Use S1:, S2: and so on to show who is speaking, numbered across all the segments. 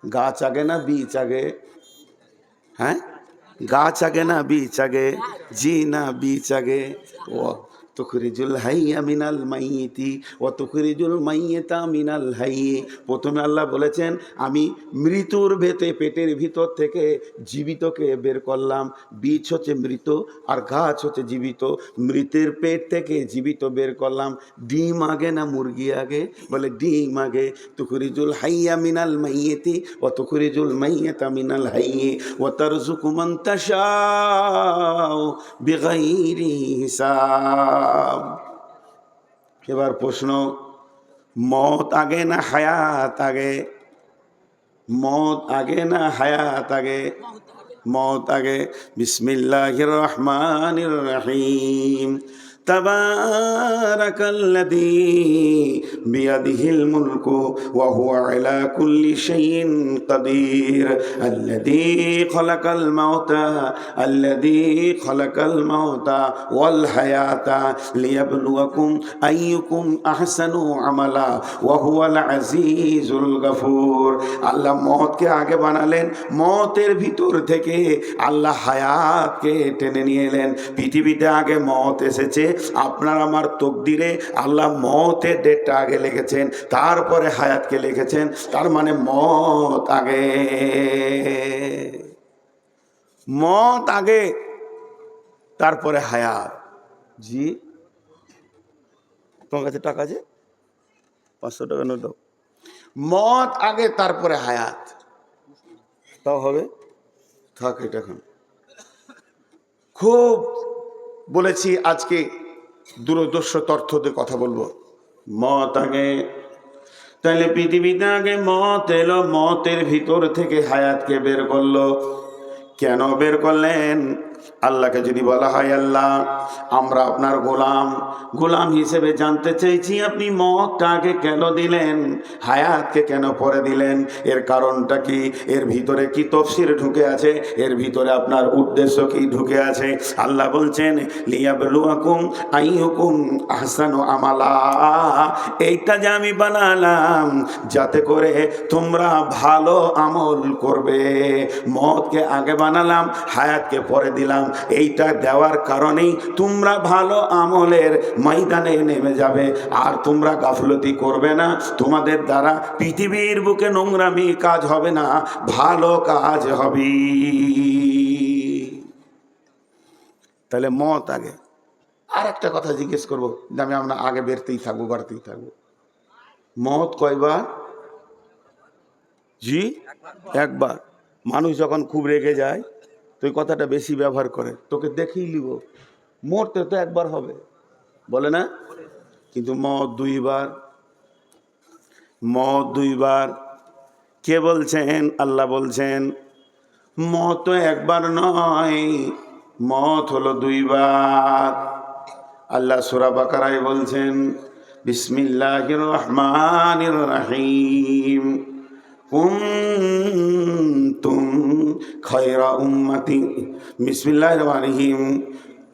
S1: গাছ আগে না বীজ আগে? হ্যাঁ, গাছ আগে না বীজ আগে? জি না, বীজ আগে। ও তুখরিজুল হাইয়া মিনাল মাইয়িতি ওয়া তুখরিজুল মাইয়িতা মিনাল হাইয়্যি। প্রথমে আল্লাহ বলেছেন আমি মৃত্যুর পেটের ভিতর থেকে জীবিতকে বের করলাম। বীজ হচ্ছে মৃত আর গাছ হচ্ছে জীবিত। মৃতের পেট থেকে জীবিত বের করলাম। ডিম আগে না মুরগি আগে? বলে ডিম আগে। তুখরিজুল হাইয়া মিনাল মাইয়িতি ওয়া তুখরিজুল মাইয়িতা মিনাল হাইয়্যি ওয়া তারযুকু মান তাশাউ বিগাইরি হিসাব। এবার প্রশ্ন, মত আগে না হায়াত আগে? মত আগে না হায়াত আগে? মত আগে। বিসমিল্লাহির রহমানির রহিম। তাবারাকাল্লাযী বিয়াদিহিল মুলকু ওয়া হুয়া আলা কুল্লি শাইইন কাদির আল্লাযী খালাকাল মাউতা ওয়াল হায়াতা লিয়াবলুয়াকুম আইয়ুকুম আহসানু আমালা ওয়া হুয়াল আজিজুল গফুর। আল্লাহ মতকে আগে বানালেন, মতের ভিতর থেকে আল্লাহ হায়াতকে টেনে নিয়ে এলেন। পৃথিবীতে আগে মত এসেছে, আপনার আমার তকদিরে আল্লাহ মতের ডেটটা আগে লিখেছেন, তারপরে হায়াতকে লিখেছেন। তার মানে মত আগে, মত আগে তারপরে হায়াত। জি, তোমার কাছে টাকা আছে? 500 টাকা নোট দাও। মত আগে তারপরে হায়াত, তাও হবে? থাক, এটা এখন খুব বলেছি, আজকে দূরদর্শ তথ্য দিয়ে কথা বলবো। মত আগে, তাহলে পৃথিবীতে আগে মত এলো, মতের ভিতর থেকে হায়াতকে বের করলো। কেন বের করলেন? আল্লাহকে যদি বলা হয় আল্লাহ আমরা আপনার গোলাম হিসেবে জানতে চাইছি, আপনি মতটা আগে কেন দিলেন, হায়াতকে কেন পরে দিলেন? এর কারণটা কি? এর ভিতরে কি তাফসীর ঢুকে আছে? এর ভিতরে আপনার উদ্দেশ্য কি ঢুকে আছে? আল্লাহ বলছেন লিয়াবলুয়াকুম আইয়ুকুম আহসানু আমালা। এইটা যে আমি বানালাম যাতে করে তোমরা ভালো আমল করবে। মতকে আগে বানালাম, হায়াতকে পরে দিলাম। এইটা দেওয়ার কারণেই তোমরা ভালো আমলের ময়দানে নেমে যাবে। আর তোমরা গাফলতি করবে না, তোমাদের দ্বারা পৃথিবীর বুকে নোংরামি কাজ হবে না, ভালো কাজ হবে। তাহলে মত আগে। আর একটা কথা জিজ্ঞেস করবো, আমি আমরা আগে বাড়তেই থাকবো। মত কয়বার? জি, একবার। মানুষ যখন খুব রেগে যায় তো এই কথাটা বেশি ব্যবহার করে, তোকে দেখেই লিব, মরতে তো একবার হবে, বলে না? কিন্তু মত দুইবার। কে বলছেন? আল্লাহ বলছেন মত তো একবার নয়, মত হলো দুইবার। আল্লাহ সূরা বাকারায় বলছেন বিসমিল্লাহির রহমানির রহিম কুনতুম খায়রা উম্মাতি। বিসমিল্লাহির রহমানির রহিম।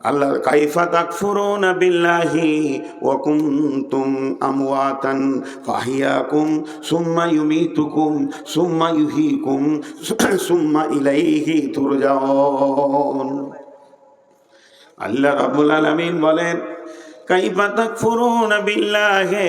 S1: আল্লাহ কাইফা তাকফুরুনা বিল্লাহি ওয়া কুনতুম আমওয়াতান ফাহিয়াকুম সুম্মা ইউমীতুকুম সুম্মা ইউহয়িকুম সুম্মা ইলাইহি তুরজাউন। আল্লাহ রাব্বুল আলামিন বলেন কাইফা তাকফুরুনা বিল্লাহি,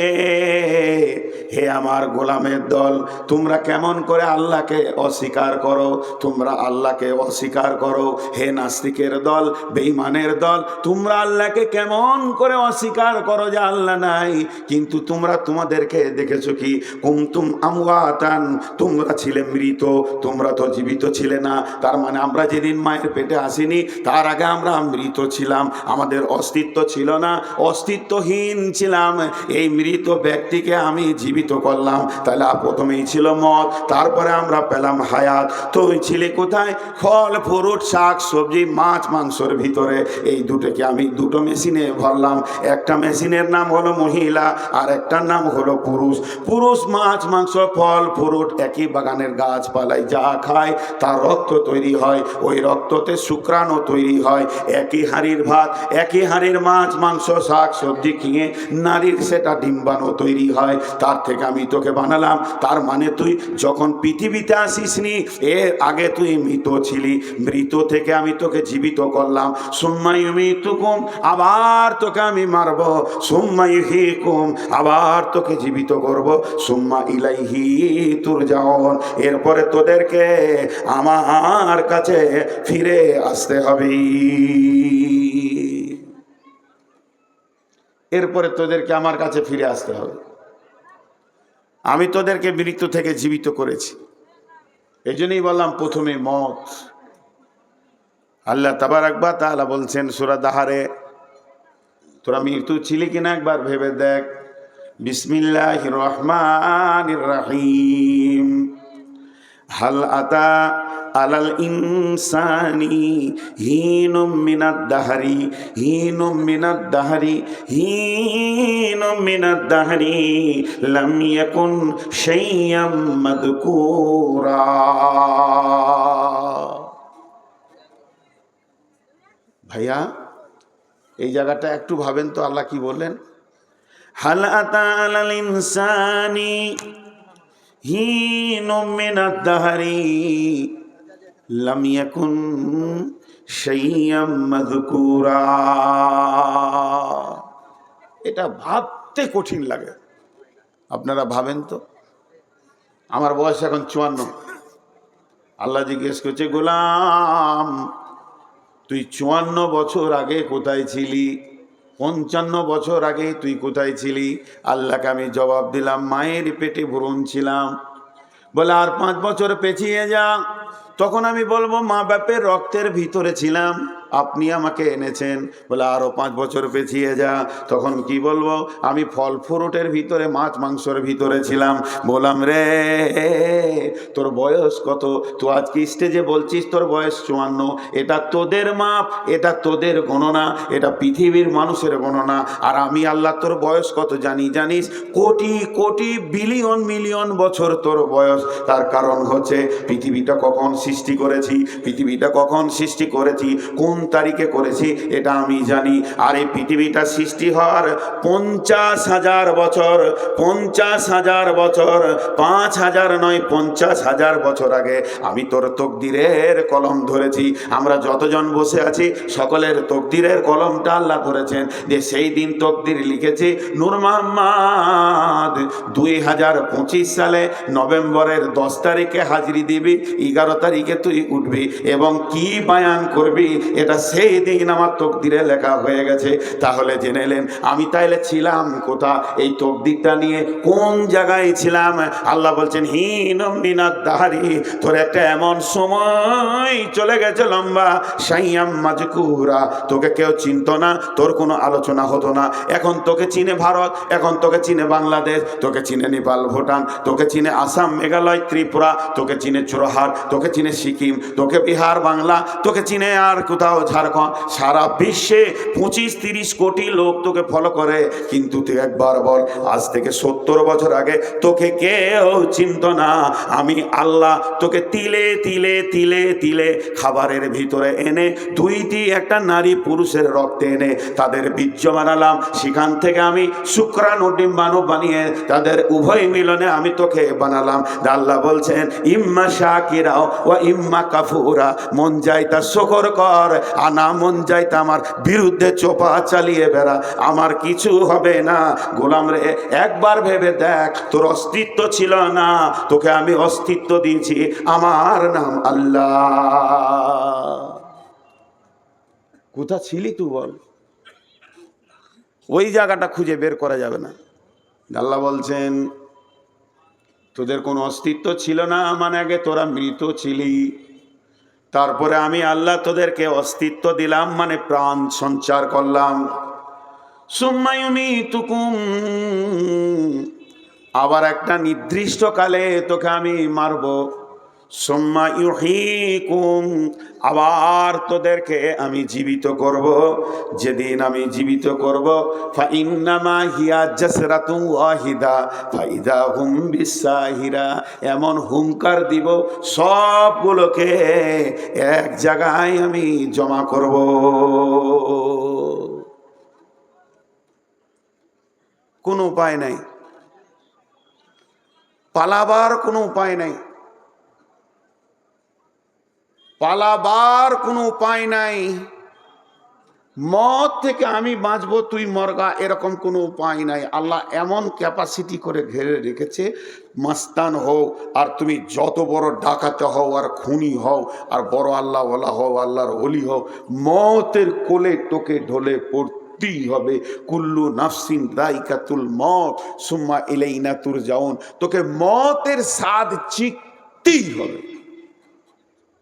S1: হে আমার গোলামের দল, তোমরা কেমন করে আল্লাহকে অস্বীকার করো, তোমরা আল্লাহকে অস্বীকার করো। হে নাস্তিকের দল, বেঈমানের দল, তোমরা আল্লাহকে কেমন করে অস্বীকার করো যে আল্লাহ নাই। কিন্তু তোমরা তোমাদেরকে দেখেছো কি কুনতুম আমওয়াতান, তোমরা ছিলে মৃত, তোমরা তো জীবিত ছিলে না। তার মানে আমরা যেদিন মায়ের পেটে আসিনি তার আগে আমরা মৃত ছিলাম, আমাদের অস্তিত্ব ছিল না, অস্তিত্বহীন ছিলাম। এই মৃত ব্যক্তিকে আমি জীবিত করলাম। তাহলে প্রথমেই ছিল মত, তারপরে আমরা পেলাম হায়াত। তো ওই ছিলে কোথায়? ফল ফ্রুট, শাক সবজি, মাছ মাংসর ভিতরে। এই দুটোকে আমি দুটো মেশিনে ভরলাম। একটা মেশিনের নাম হলো মহিলা আর একটার নাম হলো পুরুষ। পুরুষ মাছ মাংস ফল ফ্রুট একই বাগানের গাছপালায় যা খায় তার রক্ত তৈরি হয়, ওই রক্ততে শুক্রাণু তৈরি হয়। একই হাঁড়ির ভাত, একই হাঁড়ির মাছ মাংস শাক সবজি খেয়ে নারীর সেটা ডিম্বাণু তৈরি হয়। তার থেকে আমি তোকে বানালাম। তার মানে তুই যখন পৃথিবীতে আসিসনি, এর আগে তুই মৃত ছিলি। মৃত থেকে আমি তোকে জীবিত করলাম। সুম্মা ইউমীতুকুম, আবার তোকে আমি মারব। সুম্মা ইউহয়িকুম, আবার তোকে জীবিত করব। সুম্মা ইলাইহি তুরজাউন, এরপরে তোদেরকে আমার কাছে ফিরে আসতে হবে। এরপরে তোদেরকে আমার কাছে ফিরে আসতে হবে। আমি তোদেরকে মৃত্যু থেকে জীবিত করেছি। এই জন্যই বললাম প্রথমে মত। আল্লাহ তাবারাক ওয়া তাআলা বলছেন সূরা দাহারে, তোরা মৃত্যু ছিলি কিনা একবার ভেবে দেখ। বিসমিল্লাহির রহমানির রহিম। হাল আতা আলাল ইনসানি হিনুম মিনাদ দাহরি, হিনুম মিনাদ দাহরি, হিনুম মিনাদ দাহরি লাম ইয়াকুন শাইয়াম মাযকুরা। ভাইয়া এই জায়গাটা একটু ভাবেন তো, আল্লাহ কি বললেন? হাল আতা আলাল ইনসানি হিনুম মিনাদ দাহরি লাম ইয়াকুন শাইয়াম মাযকুরা। এটা ভাবতে কঠিন লাগে। আপনারা ভাবেন তো, আমার বয়স এখন 54। আল্লাহ জিজ্ঞেস করছে, গোলাম তুই 54 বছর আগে কোথায় ছিলি? 55 বছর আগে তুই কোথায় ছিলি? আল্লাহকে আমি জবাব দিলাম, মায়ের পেটে ভ্রূণ ছিলাম। বলে আর 5 বছর পেছিয়ে যা, তখন আমি বলবো মা বাপের রক্তের ভিতরে ছিলাম, আপনি আমাকে এনেছেন। বলে আরো 5 বছর পেছিয়ে যা, তখন কি বলবো? আমি ফল ফ্রুটের ভিতরে, মাছ মাংসের ভিতরে ছিলাম। বললাম রে তোর বয়স কত? তো আজকে স্টেজে বলছিস তোর বয়স 54। এটা তোদের মাপ, এটা তোদের গণনা, এটা পৃথিবীর মানুষের গণনা। আর আমি আল্লাহ তোর বয়স কত জানি জানিস? কোটি কোটি বিলিয়ন মিলিয়ন বছর তোর বয়স। তার কারণ হচ্ছে পৃথিবীটা কখন সৃষ্টি করেছি, পৃথিবীটা কখন সৃষ্টি করেছি, কোন তারিখে করেছি, এটা আমি জানি। আর এই পৃথিবীটা সৃষ্টি হওয়ার 50,000 বছর, 50,000 বছর, 5,000 নয় 50,000 বছর আগে আমি তোর তকদিরের কলম ধরেছি। আমরা যতজন বসে আছি সকলের তকদিরের কলমটা আল্লাহ ধরেছেন, যে সেই দিন তকদির লিখেছি নূর মোহাম্মদ 2025 সালে নভেম্বরের 10 তারিখে হাজিরি দিবি, 11 তারিখে তুই উঠবি এবং কি বায়ান করবি, এটা সেই দিন আমার তকদিরে লেখা হয়ে গেছে। তাহলে জেনে নেন আমি তাইলে ছিলাম কোথা? এই তকদিরটা নিয়ে কোন জায়গায় ছিলাম? আল্লাহ বলছেন হিনুম মিনাদ দাহরি, তোর একটা এমন সময় চলে গেছে লম্বা, শাইয়াম মাজকুরা, তোকে কেউ চিনতো না, তোর কোনো আলোচনা হতো না। এখন তোকে চিনে ভারত, এখন তোকে চিনে বাংলাদেশ, তোকে চিনে নেপাল ভুটান, তোকে চিনে আসাম মেঘালয় ত্রিপুরা, তোকে চিনে চোরহাট, তোকে চিনে সিকিম, তোকে বিহার বাংলা, তোকে চিনে আর কোথাও ঝাড়খণ্ড। সারা বিশ্বে 25-30 কোটি লোক তোকে ফলো করে। কিন্তু তুই একবার বল, আজ থেকে 70 বছর আগে তোকে কেউ চিনত না। আমি আল্লাহ তোকে তিলে তিলে তিলে তিলে খাবারের ভিতরে এনে, দুইটি একটা নারী পুরুষের রক্তে এনে তাদের বীর্য বানালাম। সেখান থেকে আমি শুক্রাণু ডিম্বাণু বানিয়ে তাদের উভয় মিলনে আমি তোকে বানালাম। আল্লাহ বলছেন ইম্মা শাকিরাও ও ইম্মা কাফুরা, মন যায় তা শুকর কর, আনা মন যায় তা আমার বিরুদ্ধে চোপা চালিয়ে বেড়া, আমার কিছু হবে না। গোলাম রে একবার ভেবে দেখ, তোর অস্তিত্ব ছিল না, তোকে আমি অস্তিত্ব দিয়েছি, আমার নাম আল্লাহ। কোথা ছিলি তুই বল? ওই জায়গাটা খুঁজে বের করা যাবে না। আল্লাহ বলছেন তোদের কোনো অস্তিত্ব ছিল না, মানে আগে তোরা মৃত ছিলি। তারপরে আমি আল্লাহ তোদেরকে অস্তিত্ব দিলাম, মানে প্রাণ সঞ্চার করলাম। সুম্মা ইউমীতুকুম, আবার একটা নির্দিষ্ট কালে তোকে আমি মারব। সুম্মা ইউহয়িকুম, আবার তোদেরকে আমি জীবিত করব। যেদিন আমি জীবিত করব, ফাইন্নামা হিয়া জাসরাতুন ওয়াহিদা ফাইদা হুম বিসাহিরা, এমন হুঙ্কার দিব সবগুলোকে এক জায়গায় আমি জমা করব। কোনো উপায় নাই। পালাবার কোনো উপায় নাই, পালাবার কোনো উপায় নাই। মত থেকে আমি বাঁচবো তুই মরগা, এরকম কোনো উপায় নাই। আল্লাহ এমন ক্যাপাসিটি করে ঘিরে রেখেছে, মাস্তান হও আর তুমি যত বড় ডাকাতে হও আর খুনি হও আর বড় আল্লাহওয়ালা হও, আল্লাহর ওলি হও, মতের কোলে তোকে ঢলে পড়তেই হবে। কুল্লু নাফসিন যায়কাতুল মত সুম্মা ইলাইনা তুরজাউন, তোকে মতের স্বাদ চিখতেই হবে।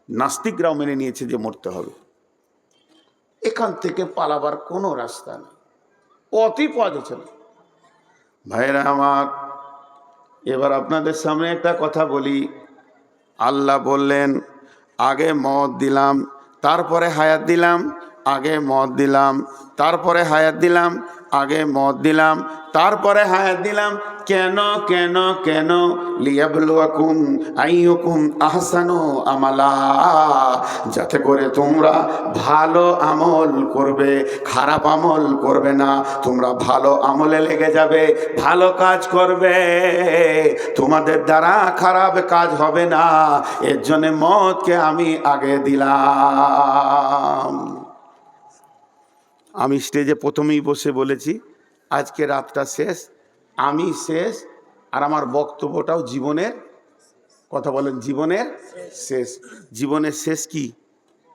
S1: নাস্তিকরাও মেনে নিয়েছে যে মরতে হবে। এখান থেকে পালাবার কোনো রাস্তা নেই, পথই পাওয়া যাচ্ছে না। ভাইরা আমার, এবার আপনাদের সামনে একটা কথা বলি। আল্লাহ বললেন আগে মত দিলাম তারপরে হায়াত দিলাম, আগে মত দিলাম তারপরে হায়াত দিলাম, আগে মত দিলাম তারপরে হায়াত দিলাম। কেন কেন কেন? লিয়াবলুয়াকুম আইয়ুকুম আহসানু আমালা, যাতে করে তোমরা ভালো আমল করবে, খারাপ আমল করবে না। তোমরা ভালো আমলে লেগে যাবে, ভালো কাজ করবে, তোমাদের দ্বারা খারাপ কাজ হবে না। এর জন্য মতকে আমি আগে দিলাম। আমি স্টেজে প্রথমেই বসে বলেছি আজকে রাতটা শেষ, আমি শেষ, আর আমার বক্তব্যটাও জীবনের কথা বলেন, জীবনের শেষ। জীবনের শেষ কি?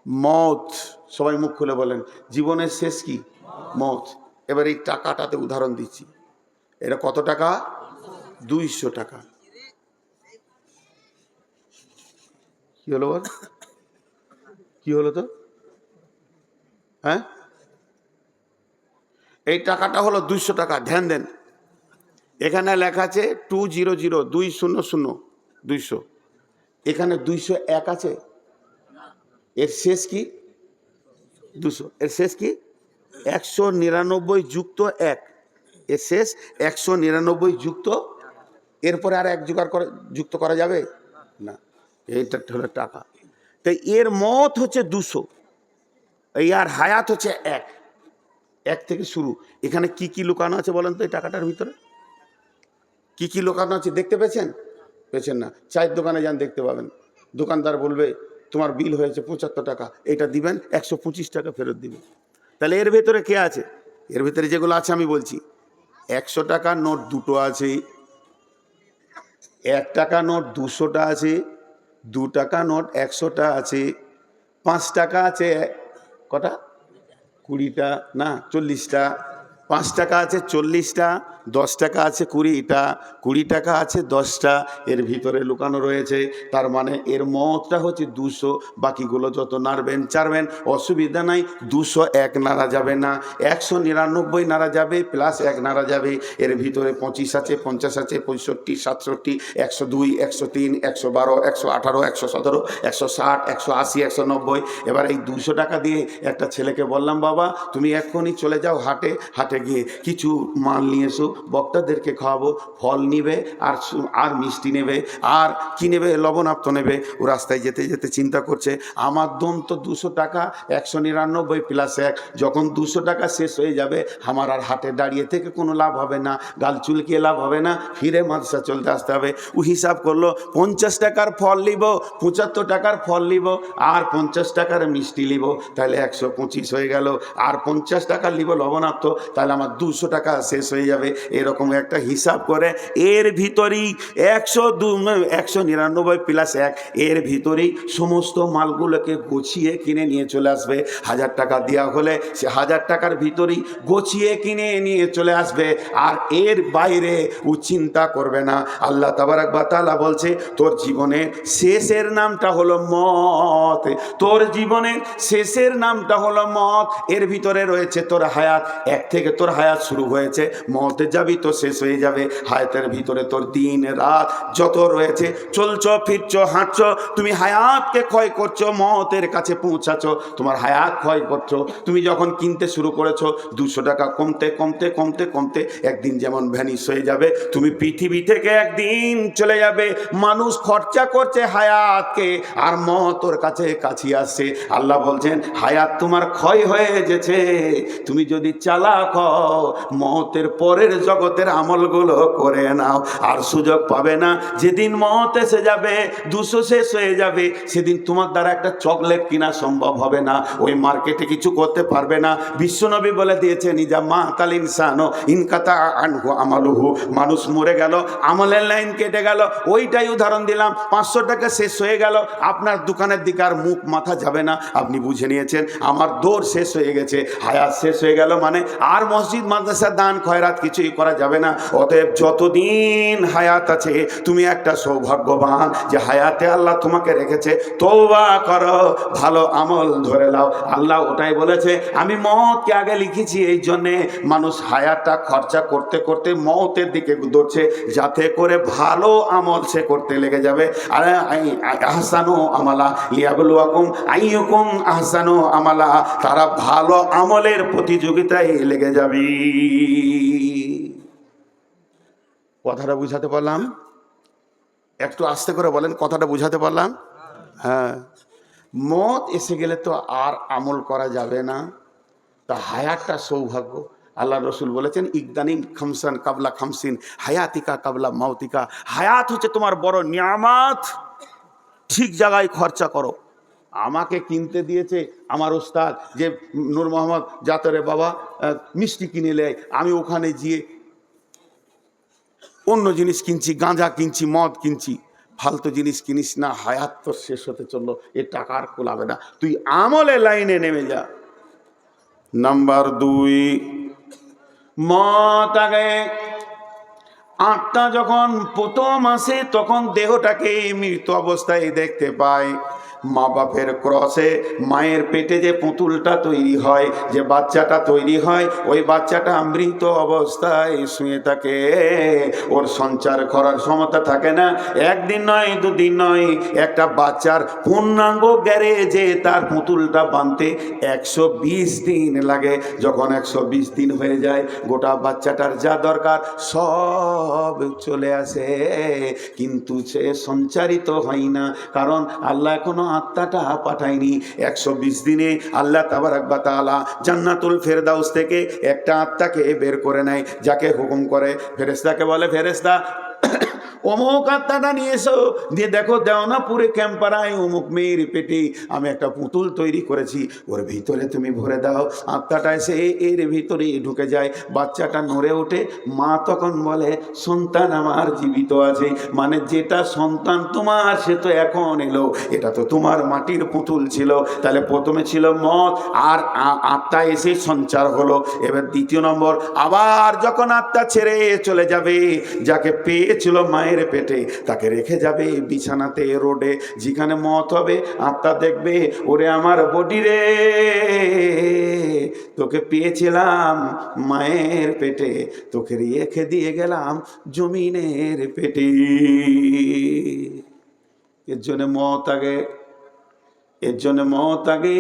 S1: মত। সবাই মুখ খুলে বলেন জীবনের শেষ কি? মত। এবার এই টাকাটাতে উদাহরণ দিচ্ছি। এটা কত টাকা? 200 টাকা। কি হলো বল? কি হলো তো? হ্যাঁ, এই টাকাটা হলো 200 টাকা। ধ্যান দেন, এখানে লেখা আছে 200 200 200। এখানে 201 আছে, এর শেষ কি? 200। এর শেষ কি? 199 যুক্ত 1, এর শেষ 199 যুক্ত, এরপরে আর এক যুক্ত করা যাবে না। এইটা হলো টাকা। তাই এর মত হচ্ছে 200, এই আর হায়াত হচ্ছে 1। 1 থেকে শুরু। এখানে কি কি লুকানো আছে বলেন তো? এই টাকাটার ভিতরে কি কি লুকানো আছে দেখতে পেয়েছেন? পেয়েছেন না? চায়ের দোকানে যান, দেখতে পাবেন। দোকানদার বলবে তোমার বিল হয়েছে 75 টাকা, এটা দিবেন, 125 টাকা ফেরত দিবেন। তাহলে এর ভেতরে কে আছে? এর ভেতরে যেগুলো আছে আমি বলছি। 100 টাকার নোট দুটো আছে, 1 টাকা নোট 200টা আছে, 2 টাকা নোট 100টা আছে, 5 টাকা আছে কটা? 20টা না 40টা, 5 টাকা আছে 40টা, 10 টাকা আছে 20টা, 20 টাকা আছে 10টা। এর ভিতরে লুকানো রয়েছে। তার মানে এর মতটা হচ্ছে 200, বাকিগুলো যত নাড়বেন চাড়বেন অসুবিধা নাই। 201 নাড়া যাবে না, 199 নাড়া যাবে, প্লাস 1 নাড়া যাবে। এর ভিতরে 25 আছে, 50 আছে, 65, 67, 102, 103, 112, 118, 117, 160, 180, 190। এবার এই 200 টাকা দিয়ে একটা ছেলেকে বললাম বাবা তুমি এক্ষুনি চলে যাও হাটে, হাটে গিয়ে কিছু মাল নিয়ে এসো, বক্তাদেরকে খাওয়াবো। ফল নিবে আর মিষ্টি নেবে, আর কি নেবে? লবণাক্ত নেবে। ও রাস্তায় যেতে যেতে চিন্তা করছে আমার দম তো 200 টাকা, 199 প্লাস 1, যখন 200 টাকা শেষ হয়ে যাবে আমার আর হাটে দাঁড়িয়ে থেকে কোনো লাভ হবে না, গাল চুলকিয়ে লাভ হবে না, ফিরে মাদ্রাসা চলতে আসতে হবে। ও হিসাব করলো 50 টাকার ফল নিব, 75 টাকার ফল নিব, আর 50 টাকার মিষ্টি নিব, তাহলে 125 হয়ে গেল। আর 50 টাকা নিব লবণাক্ত, তাহলে আমার 200 টাকা শেষ হয়ে যাবে। এরকম একটা হিসাব করে এর ভিতরেই 199 প্লাস 1, এর ভিতরেই সমস্ত মালগুলোকে গুছিয়ে কিনে নিয়ে চলে আসবে। 1000 টাকা দেওয়া হলে সে 1000 টাকার ভিতরেই গুছিয়ে কিনে নিয়ে চলে আসবে, আর এর বাইরে ও চিন্তা করবে না। আল্লাহ তাবারাক ওয়া তাআলা বলছে তোর জীবনের শেষের নামটা হলো মত, তোর জীবনের শেষের নামটা হলো মত। এর ভিতরে রয়েছে তোর হায়াত। 1 থেকে তোর হায়াত শুরু হয়েছে, মতে যাবি তো শেষ হয়ে যাবে। হায়াতের ভিতরে তোর দিন রাত যত রয়েছে, চলছো ফিরছো হাঁটছো, তুমি হায়াতকে ক্ষয় করছো, মতের কাছে পৌঁছাছো, তোমার হায়াত ক্ষয় করছো। তুমি যখন কিনতে শুরু করেছো 200 টাকা কমতে কমতে কমতে কমতে একদিন যেমন ভ্যানিশ হয়ে যাবে, তুমি পৃথিবী থেকে একদিন চলে যাবে। মানুষ খরচা করছে হায়াতকে, আর মত তোর কাছে কাছে আসছে। আল্লাহ বলছেন হায়াত তোমার ক্ষয় হয়ে গেছে, তুমি যদি চালাক হও মতের পরের জগতের আমলগুলো করে নাও। আর সুযোগ পাবে না, যেদিন মত এসে যাবে, 200 শেষ হয়ে যাবে, সেদিন তোমার দ্বারা একটা চকলেট কিনা সম্ভব হবে না, ওই মার্কেটে কিছু করতে পারবে না। বিশ্বনবী বলে দিয়েছেন, ইজা মা তাল ইনসানো ইনকাতা আনহু আমালুহু, মানুষ মরে গেল, আমলের লাইন কেটে গেল। ওইটাই উদাহরণ দিলাম। 500 টাকা শেষ হয়ে গেল, আপনার দোকানের দিকে আর মুখ মাথা যাবে না, আপনি বুঝে নিয়েছেন আমার দৌড় শেষ হয়ে গেছে, হায়াত শেষ হয়ে গেল, মানে আর মসজিদ মাদ্রাসা দান খয়রাত কিছুই করা যাবে না। অতএব যতদিন হায়াত আছে তুমি একটা সৌভাগ্যবান যে হায়াতে আল্লাহ তোমাকে রেখেছে। তওবা করো, ভালো আমল ধরে নাও। আল্লাহ ওটাই বলেছে, আমি মওতকে আগে লিখেছি, এই জন্যে মানুষ হায়াতটা খরচা করতে করতে মওতের দিকে দৌড়ছে, যাতে করে ভালো আমল সে করতে লেগে যাবে। আর আহসানু আমালা লিয়াবলুয়াকুম আইয়ুকুম আহসানু আমালা, তারা ভালো আমলের প্রতিযোগিতায় লেগে যাবে। কথাটা বুঝাতে পারলাম? একটু আস্তে করে বলেন, কথাটা বুঝাতে পারলাম? হ্যাঁ, মত এসে গেলে তো আর আমল করা যাবে না, তা হায়াতটা সৌভাগ্য। আল্লাহ রসুল বলেছেন, ইকদানিম খামসান কাবলা খামসিন হায়াতিকা কাবলা মাউতিকা। হায়াত হচ্ছে তোমার বড় নিয়ামত, ঠিক জায়গায় খরচা করো। আমাকে কিনতে দিয়েছে আমার ওস্তাদ, যে নূর মোহাম্মদ জাতরে বাবা মিষ্টি কিনে নেয়, আমি ওখানে গিয়ে অন্য জিনিস কিনছি, গাঁজা কিনছি, মদ কিনছি। ফালতু জিনিস কিনিস না, হায়াত তোর শেষ হতে চললো, এ টাকার কোলাবে না, তুই আমলে লাইনে নেমে যা। নাম্বার 2, মত আগে। আত্মা যখন প্রথম আসে তখন দেহটাকে মৃত অবস্থায় দেখতে পায়। মা বাপের ক্রসে মায়ের পেটে যে পুতুলটা তৈরি হয়, যে বাচ্চাটা তৈরি হয়, ওই বাচ্চাটা মৃত অবস্থায় শুয়ে থাকে, ওর সঞ্চার করার ক্ষমতা থাকে না। একদিন নয়, দুদিন নয়, একটা বাচ্চার পূর্ণাঙ্গ গ্যারেজে তার পুতুলটা বানতে 120 দিন লাগে। যখন 120 দিন হয়ে যায়, গোটা বাচ্চাটার যা দরকার সব চলে আসে, কিন্তু সে সঞ্চারিত হয় না, কারণ আল্লাহ এখনো আত্মাটা পাঠায়নি। 120 দিনে আল্লাহ তাবারাক ওয়া তাআলা জান্নাতুল ফেরদাউস থেকে একটা আত্মাকে বের করে নেয়, যাকে হুকুম করে, ফেরেশতাকে বলে, ফেরেশতা অমুক আত্মাটা নিয়ে এসো, দিয়ে দেখো দেওয়ানাপুরে ক্যাম্পারায় অমুক মেয়ের পেটে আমি একটা পুতুল তৈরি করেছি, ওর ভিতরে তুমি ভরে দাও। আত্মাটা এসে এর ভিতরে ঢুকে যায়, বাচ্চাটা নড়ে ওঠে। মা তখন বলে, সন্তান আমার জীবিত আছে, মানে যেটা সন্তান তোমার সে তো এখন এলো, এটা তো তোমার মাটির পুতুল ছিল। তাহলে প্রথমে ছিল মত, আর আত্মা এসে সঞ্চার হলো। এবার দ্বিতীয় নম্বর, আবার যখন আত্মা ছেড়ে চলে যাবে, যাকে পেয়েছিল মায়ের পেটে, তাকে রেখে যাবে বিছানাতে, রোডে, যেখানে মত হবে, আত্মা দেখবে, ওরে আমার বডি রে, তোকে পেয়েছিলাম মায়ের পেটে, তোকে রেখে দিয়ে গেলাম জমিনের পেটে। এর জন্য মত আগে, এর জন্য মত আগে।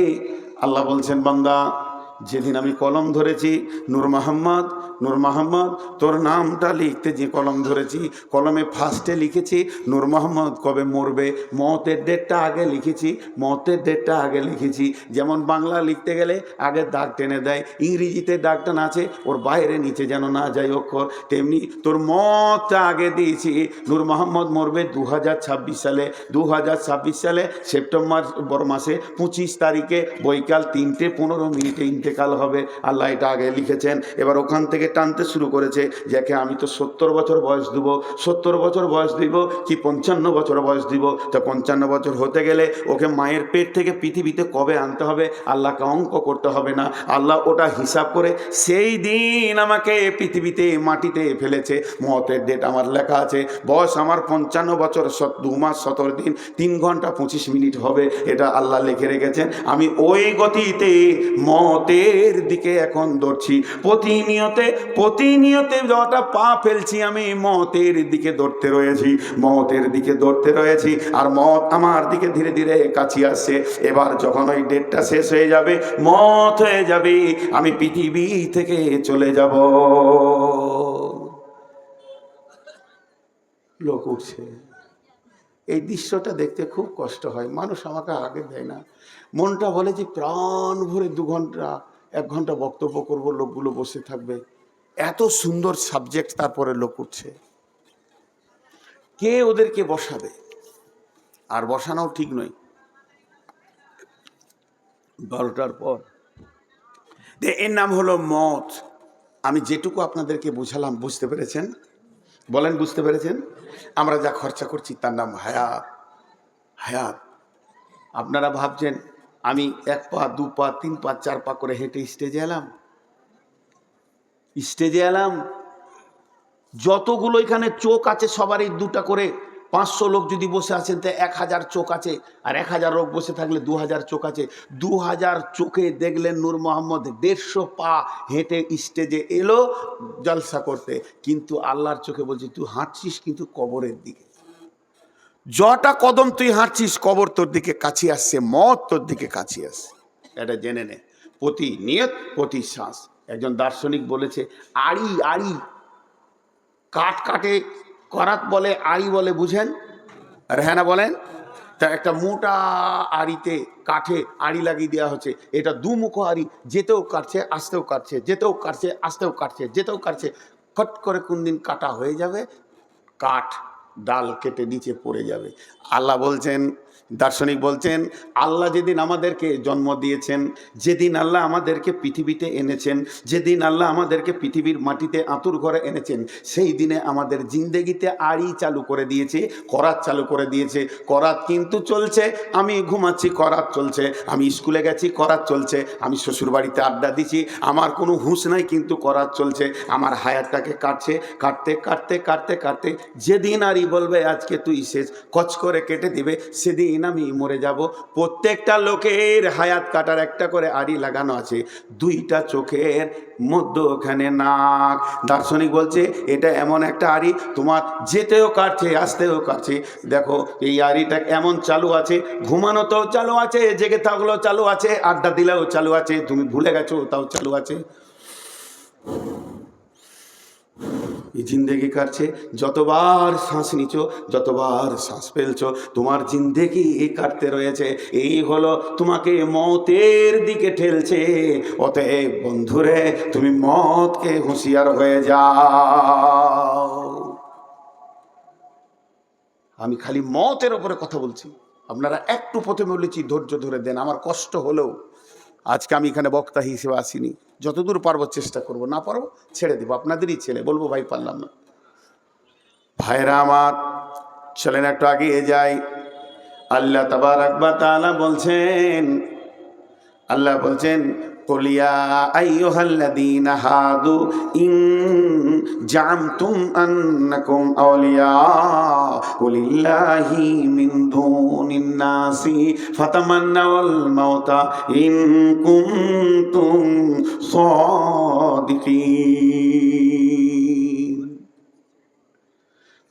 S1: আল্লাহ বলছেন, বান্দা, যেদিন আমি কলম ধরেছি, নূর মোহাম্মদ, নূর মোহাম্মদ, তোর নামটা লিখতে যে কলম ধরেছি, কলমে ফার্স্টে লিখেছি নূর মোহাম্মদ কবে মরবে, মতের ডেটটা আগে লিখেছি, মতের ডেটটা আগে লিখেছি। যেমন বাংলা লিখতে গেলে আগে দাগ টেনে দেয়, ইংরেজিতে দাগ টানা আছে, ওর বাইরে নিচে যেন না যায় অক্ষর, তেমনি তোর মতটা আগে দিয়েছি। নূর মোহাম্মদ মরবে 2026 সালে, 2026 সালে সেপ্টেম্বর মাসে 25 তারিখে বৈকাল 3:15 ইন্তেকাল হবে। আল্লাহ এটা আগে লিখেছেন। এবার ওখান থেকে টানতে শুরু করেছে, যাকে আমি তো 70 বছর বয়স দিব, 70 বছর বয়স দিব কি 55 বছর বয়স দিব, তো 55 বছর হতে গেলে ওকে মায়ের পেট থেকে পৃথিবীতে কবে আনতে হবে, আল্লাহকে অঙ্ক করতে হবে না, আল্লাহ ওটা হিসাব করে সেই দিন আমাকে পৃথিবীতে মাটিতে ফেলেছে। মতের ডেট আমার লেখা আছে, বয়স আমার 55 বছর 2 মাস 17 দিন 3 ঘন্টা 25 মিনিট হবে, এটা আল্লাহ লিখে রেখেছেন। আমি ওই গতিতে মতের দিকে এখন দৌড়ছি, প্রতিনিয়তে যতটা পা ফেলছি আমি মতের দিকে দৌড়তে রয়েছি, মতের দিকে দৌড়তে রয়েছি, আর মত আমার দিকে ধীরে ধীরে কাছে আসছে। এবার যখন ওই ডেটটা শেষ হয়ে যাবে, মত হয়ে যাবে, আমি পৃথিবী থেকে চলে যাব। লোক উঠছে, এই দৃশ্যটা দেখতে খুব কষ্ট হয়, মানুষ আমাকে আগে দেয় না, মনটা বলে যে প্রাণ ভরে 2 ঘন্টা 1 ঘন্টা বক্তব্য করব, লোকগুলো বসে থাকবে, এত সুন্দর সাবজেক্ট, তারপরে লোক উঠছে। কে ওদেরকে বসাবে? আর বসানোও ঠিক নয় 12টার পর। এর নাম হলো মত। আমি যেটুকু আপনাদেরকে বুঝালাম, বুঝতে পেরেছেন? বলেন, বুঝতে পেরেছেন? আমরা যা খরচা করছি তার নাম হায়াত। হায়াত। আপনারা ভাবছেন আমি 1 পা 2 পা 3 পা 4 পা করে হেঁটে স্টেজে এলাম? স্টেজে এলাম, যতগুলো এখানে চোখ আছে সবারই 2টা করে। 500 লোক যদি বসে আছেন তো 1000 চোখ আছে, আর 1000 লোক বসে থাকলে 2000 চোখ আছে। 2000 চোখে দেখলেন নূর মোহাম্মদ 150 পা হেঁটে স্টেজে এলো জলসা করতে, কিন্তু আল্লাহর চোখে বলছে তুই হাঁটছিস কিন্তু কবরের দিকে। যটা কদম তুই হাঁটছিস কবর তোর দিকে কাছে আসছে, মত তোর দিকে কাছে আসছে। এটা জেনে নে, প্রতি নিয়ত প্রতি শ্বাস। একজন দার্শনিক বলেছে আড়ি আড়ি কাঠ কাটে, করাত বলে, আড়ি বলে, বুঝেন? রেহানা বলেন। তা একটা মোটা আড়িতে কাঠে আড়ি লাগিয়ে দেওয়া হচ্ছে, এটা দুমুখো আড়ি, যেতেও কাটছে আসতেও কাটছে, যেতেও কাটছে আসতেও কাটছে, যেতেও কাটছে। ফট করে কোন দিন কাটা হয়ে যাবে, কাঠ ডাল কেটে নিচে পড়ে যাবে। আল্লাহ বলছেন, দার্শনিক বলছেন, আল্লাহ যেদিন আমাদেরকে জন্ম দিয়েছেন, যেদিন আল্লাহ আমাদেরকে পৃথিবীতে এনেছেন, যেদিন আল্লাহ আমাদেরকে পৃথিবীর মাটিতে আঁতুর ঘরে এনেছেন, সেই দিনে আমাদের জিন্দেগিতে আড়ি চালু করে দিয়েছে, করাত চালু করে দিয়েছে। করাত কিন্তু চলছে, আমি ঘুমাচ্ছি করাত চলছে, আমি স্কুলে গেছি করাত চলছে, আমি শ্বশুরবাড়িতে আড্ডা দিচ্ছি, আমার কোনো হুঁশ নাই কিন্তু করাত চলছে। আমার হায়াতটাকে কাটছে, কাটতে কাটতে কাটতে কাটতে যেদিন আড়ি বলবে আজকে তুই শেষ, কচ করে কেটে দিবে, সেদিন আমি মরে যাব। প্রত্যেকটা লোকের হায়াত কাটার একটা করে আড়ি লাগানো আছে, 2টা চোখের মধ্যখানে নাক। দার্শনিক বলছে এটা এমন একটা আড়ি, তোমার যেতেও কাটছে আসতেও কাটছে। দেখো এই আড়িটা এমন চালু আছে, ঘুমানোতেও চালু আছে, জেগে থাকলেও চালু আছে, আড্ডা দিলেও চালু আছে, তুমি ভুলে গেছো তাও চালু আছে। এই জিন্দেগি কাটছে, যতবার শ্বাস নিছো যতবার শ্বাস ফেলছো তোমার জিন্দেগি কাটতে রয়েছে। এই হলো তোমাকে মতের দিকে ঠেলছে। অতএব বন্ধুরে তুমি মতকে হুঁশিয়ার হয়ে যাও। আমি খালি মতের ওপরে কথা বলছি, আপনারা একটু প্রথমে বলেছি ধৈর্য ধরে দেন। আমার কষ্ট হলেও আজকে আমি এখানে বক্তা হিসেবে আসিনি, যতদূর পারবো চেষ্টা করব, না পারবো ছেড়ে দেবো, আপনাদেরই ছেলে, বলবো ভাই পারলাম না। ভাইরা আমার চলেন একটু এগিয়ে যাই। আল্লাহ তাবারাক ওয়া তাআলা বলছেন, আল্লাহ বলছেন কুলিয়া আইয়ুহাল্লাযীনা হাদু ইন জামতুম আন্নাকুম আউলিয়া লিল্লাহি মিন দুনিন নাসি ফাতামান্নাউল মাউতা ইন কুনতুম সাদিকিন।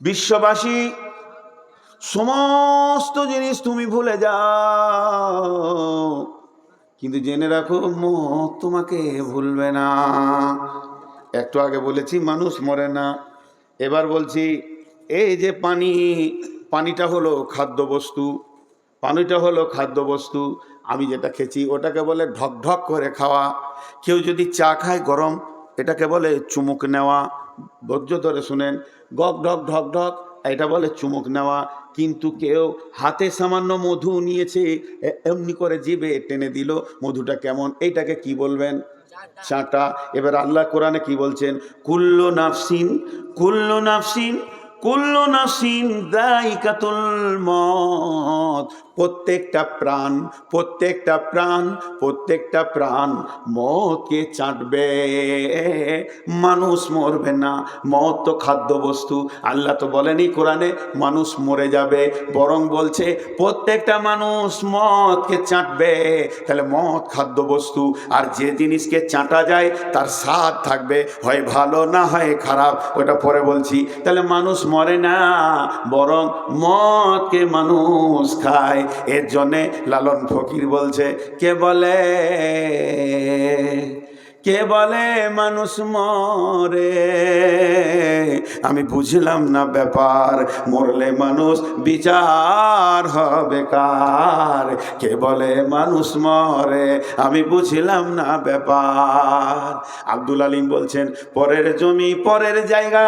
S1: বিশ্ববাসী সমস্ত জিনিস তুমি ভুলে যাও, কিন্তু জেনে রাখো মত তোমাকে ভুলবে না। একটু আগে বলেছি মানুষ মরে না, এবার বলছি এই যে পানি, পানিটা হলো খাদ্যবস্তু, পানিটা হলো খাদ্যবস্তু। আমি যেটা খেয়েছি ওটাকে বলে ঢক ঢক করে খাওয়া। কেউ যদি চা খায় গরম, এটাকে বলে চুমুক নেওয়া। ধৈর্য ধরে শুনেন, গক ঢক ঢক ঢক এটা বলে চুমুক নেওয়া। কিন্তু কেউ হাতে সামান্য মধু নিয়েছে, এমনি করে জিভে টেনে দিল, মধুটা কেমন, এইটাকে কি বলবেন? চাটা। এবার আল্লাহ কোরআনে কি বলছেন? কুল্লু নাফসিন কুল্লু নাফসিন কুল্লু নাফসিন যায়িকাতুল মউত। প্রত্যেকটা প্রাণ প্রত্যেকটা প্রাণ প্রত্যেকটা প্রাণ মতকে চাটবে, মানুষ মরবে না। মত তো খাদ্যবস্তু। আল্লাহ তো বলেনি কোরআনে মানুষ মরে যাবে, বরং বলছে প্রত্যেকটা মানুষ মদকে চাটবে। তাহলে মদ খাদ্যবস্তু, আর যে জিনিসকে চাটা যায় তার স্বাদ থাকবে, হয় ভালো না হয় খারাপ, ওটা পরে বলছি। তাহলে মানুষ মরে না, বরং মদকে মানুষ খায়। এর জন্যে লালন ফকির বলছে, কে বলে কে বলে মানুষ মরে, আমি বুঝলাম না ব্যাপার, মরলে মানুষ বিচার হবে কার। কে বলে মানুষ মরে, আমি বুঝলাম না ব্যাপার। আব্দুল আলিম বলছেন, পরের জমি পরের জায়গা,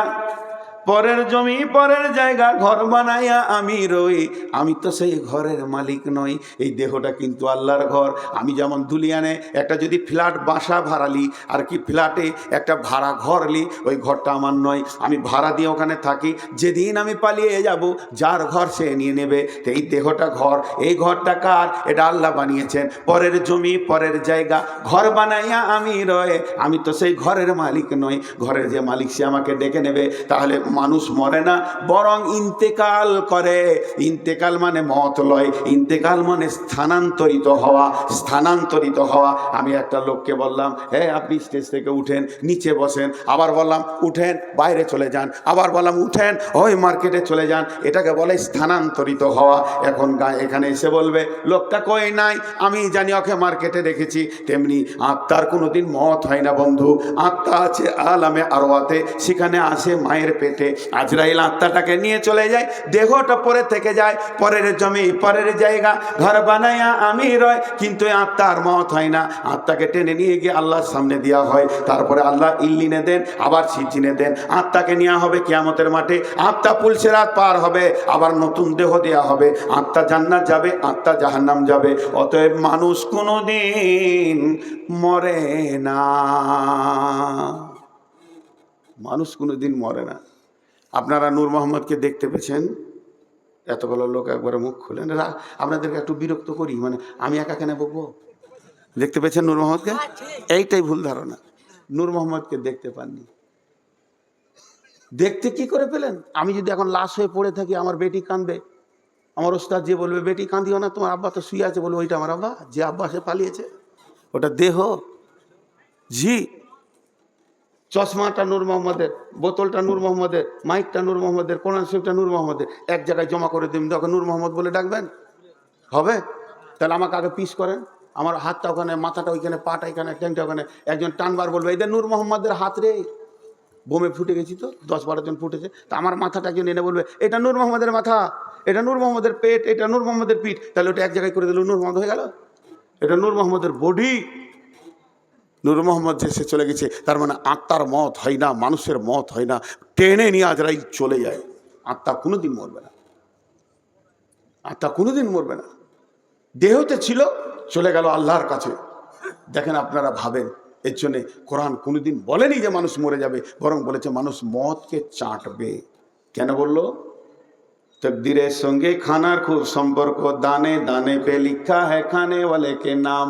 S1: পরের জমি পরের জায়গা, ঘর বানাইয়া আমি রই, আমি তো সেই ঘরের মালিক নই। এই দেহটা কিন্তু আল্লাহর ঘর। আমি যেমন দুলিয়ানে একটা যদি ফ্ল্যাট বাসা ভাড়ালি, আর কি ফ্ল্যাটে একটা ভাড়া ঘর লি, ওই ঘরটা আমার নয়, আমি ভাড়া দিয়ে ওখানে থাকি। যেদিন আমি পালিয়ে যাব, যার ঘর সে নিয়ে নেবে। এই দেহটা ঘর, এই ঘরটা কার? এটা আল্লাহ বানিয়েছেন। পরের জমি পরের জায়গা, ঘর বানাইয়া আমি রয়ে, আমি তো সেই ঘরের মালিক নই। ঘরের যে মালিক সে আমাকে ডেকে নেবে। তাহলে মানুষ মরে না, বরং ইন্তেকাল করে। ইন্তেকাল মানে মত লয়, ইন্তেকাল মানে স্থানান্তরিত হওয়া, স্থানান্তরিত হওয়া। আমি একটা লোককে বললাম, হ্যাঁ আপনি স্টেজ থেকে উঠেন, নিচে বসেন। আবার বললাম উঠেন, বাইরে চলে যান। আবার বললাম উঠেন, ওই মার্কেটে চলে যান। এটাকে বলে স্থানান্তরিত হওয়া। এখন এখানে এসে বলবে, লোকটা কই নাই, আমি জানি ওকে মার্কেটে রেখেছি। তেমনি আত্মার কোনোদিন মত হয় না বন্ধু। আত্মা আছে আলামে আরওয়াতে, সেখানে আসে মায়ের পেটে। আজরাইল আত্মাটাকে নিয়ে চলে যায়, দেহটা পরে থেকে যায়। পরের জমি পরের জায়গা, ঘর বানাইয়া আমি রয়, কিন্তু আত্মার মত হয় না। আত্মাকে টেনে নিয়ে গিয়ে আল্লাহর সামনে দেওয়া হয়। তারপরে আল্লাহ ইল্লিনে দেন, আবার সিজিনে দেন। আত্মাকে নেওয়া হবে কিয়ামতের মাঠে, আত্মা পুলসিরাত পার হবে, আবার নতুন দেহ দেওয়া হবে। আত্মা জান্নাত যাবে, আত্মা জাহান্নাম যাবে। অতএব মানুষ কোনোদিন মরে না, মানুষ কোনোদিন মরে না। আপনারা নূর মোহাম্মদকে দেখতে পেয়েছেন? এতগুলো লোক একবারে মুখ খুলেন, আপনাদেরকে একটু বিরক্ত করি, মানে আমি একা কেন বকবো? দেখতে পেয়েছেন নূর মোহাম্মদকে? এইটাই ভুল ধারণা, নূর মোহাম্মদকে দেখতে পাননি। দেখতে কি করে পেলেন? আমি যদি এখন লাশ হয়ে পড়ে থাকি, আমার বেটি কাঁদবে, আমার ওস্তাদ যে বলবে বেটি কাঁদিও না, তোমার আব্বা তো শুয়ে আছে, বলবো ওইটা আমার আব্বা, যে আব্বা সে পালিয়েছে, ওটা দেহ। জি, চশমাটা নূর মোহাম্মদের, বোতলটা নূর মোহাম্মদের, মাইকটা নূর মোহাম্মদের, কোরআন শরীফটা নূর মোহাম্মদের, এক জায়গায় জমা করে দিন, তখন নূর মোহাম্মদ বলে ডাকবেন হবে? তাহলে আমাকে আগে পিস করেন, আমার হাতটা ওখানে, মাথাটা ওইখানে, পাটা এখানে, ট্যাংটা ওখানে, একজন টানবার বলবে এটা নূর মোহাম্মদের হাত রে, বোমে ফুটে গেছি তো, 10-12 জন ফুটেছে, তা আমার মাথাটা একজন এনে বলবে এটা নূর মোহাম্মদের মাথা, এটা নূর মোহাম্মদের পেট, এটা নূর মোহাম্মদের পিঠ, তাহলে ওটা এক জায়গায় করে দিল, নূর মোহাম্মদ হয়ে গেল। এটা নূর মোহাম্মদের বডি, নূর মোহাম্মদ যে সে চলে গেছে, তার মানে আত্মার মত হয় না, মানুষের মত হয় না, টেনে নিয়ে আজরাইল চলে যায়। আত্মা কোনোদিন মরবে না, আত্মা কোনোদিন মরবে না। দেহতে ছিল, চলে গেল আল্লাহর কাছে। দেখেন আপনারা ভাবেন, এর জন্যে কোরআন কোনোদিন বলেনি যে মানুষ মরে যাবে, বরং বলেছে মানুষ মতকে চাটবে। কেন বললো? তকদিরের সঙ্গে খানার খুব সম্পর্ক, দানে দানে পে লিখা হ্যায় খানে ওয়ালে কে নাম।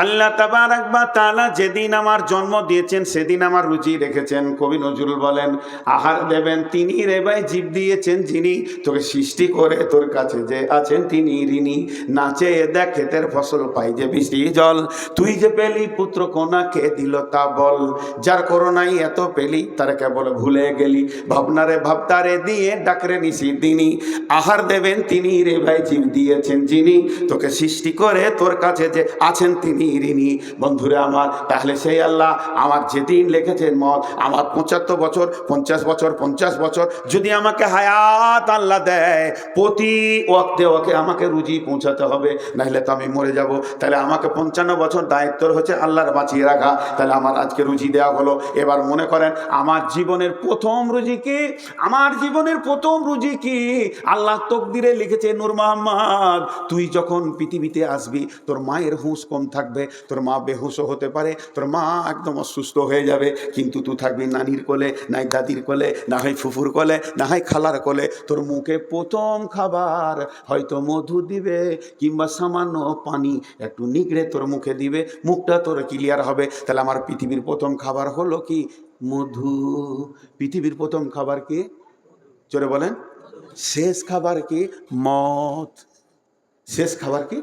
S1: আল্লাহ তাবারাক ওয়া তাআলা যেদিন আমার জন্ম দিয়েছেন, সেদিন আমার রুচি রেখেছেন। কবি নজরুল বলেন, আহার দেবেন তিনি রে ভাই, জীব দিয়েছেন যিনি, তোকে সৃষ্টি করে তোর কাছে যে আছেন তিনি ঋণী। নাচে দেখ ক্ষেতের ফসল পাই যে বৃষ্টি জল, তুই যে পেলি পুত্র কোনা কে দিল তা বল। যার করোনাই এত পেলি তারা কেবল ভুলে গেলি, ভাবনারে ভাবতারে দিয়ে ডাকরে নিশি দিনী। আহার দেবেন তিনি রে ভাই, জীব দিয়েছেন যিনি, তোকে সৃষ্টি করে তোর কাছে যে আছেন তিনি ঋণী। বন্ধুরে আমার, তাহলে সেই আল্লাহ আমার যেদিন লিখেছেন মত, আমার 75 বছর, 50 বছর, 50 বছর যদি আমাকে হায়াত আল্লাহ দেয়, প্রতি ওয়াক্তে ওকে আমাকে রুজি পৌঁছাতে হবে, নাহলে তো আমি মরে যাব। তাহলে আমাকে 55 বছর দায়িত্ব হচ্ছে আল্লাহর বাঁচিয়ে রাখা। তাহলে আমার আজকে রুজি দেওয়া হলো। এবার মনে করেন আমার জীবনের প্রথম রুজি কি? আমার জীবনের প্রথম রুজি কি? আল্লাহ তকদিরে লিখেছে, নূর মোহাম্মদ তুই যখন পৃথিবীতে আসবি, তোর মায়ের হুঁশ কম থাকবে, তোর মা বেহুশও হতে পারে, তোর মা একদম অসুস্থ হয়ে যাবে, কিন্তু তুই থাকবি নানির কোলে, নাই দাদির কোলে, না হয় ফুফুর কোলে, না হয় খালার কোলে। তোর মুখে প্রথম খাবার হয়তো মধু দিবে, কিংবা সামান্য পানি একটু নিগড়ে তোর মুখে দিবে, মুখটা তোর ক্লিয়ার হবে। তাহলে আমার পৃথিবীর প্রথম খাবার হলো কি? মধু। পৃথিবীর প্রথম খাবার কি? জোরে বলেন। শেষ খাবার কি? মদ। শেষ খাবার কি?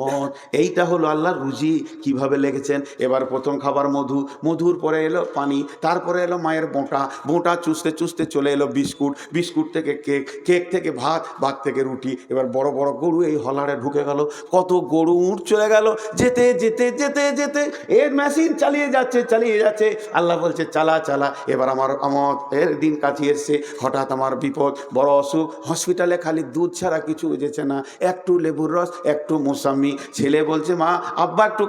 S1: মদ। এইটা হলো আল্লাহর রুজি। কিভাবে লেগেছেন? এবার প্রথম খাবার মধু, মধুর পরে এলো পানি, তারপরে এলো মায়ের বোঁটা, বোঁটা চুষতে চুষতে চলে এলো বিস্কুট, বিস্কুট থেকে কেক, কেক থেকে ভাত, ভাত থেকে রুটি। এবার বড় বড় গরু এই হলারে ঢুকে গেল, কত গরু উঠ চলে গেল, যেতে যেতে যেতে যেতে এর মেশিন চালিয়ে যাচ্ছে চালিয়ে যাচ্ছে। আল্লাহ বলছে চালা চালা। এবার আমার এর দিন কাছে এসছে, হঠাৎ আমার বিপদ, বড় অসুখ, হসপিটালে খালি দুধ ছাড়া কিছু বুঝেছে না, একটু লেবুর রস, একটু মোসাম্মি। ছেলে বলছে মা আব্বা একটু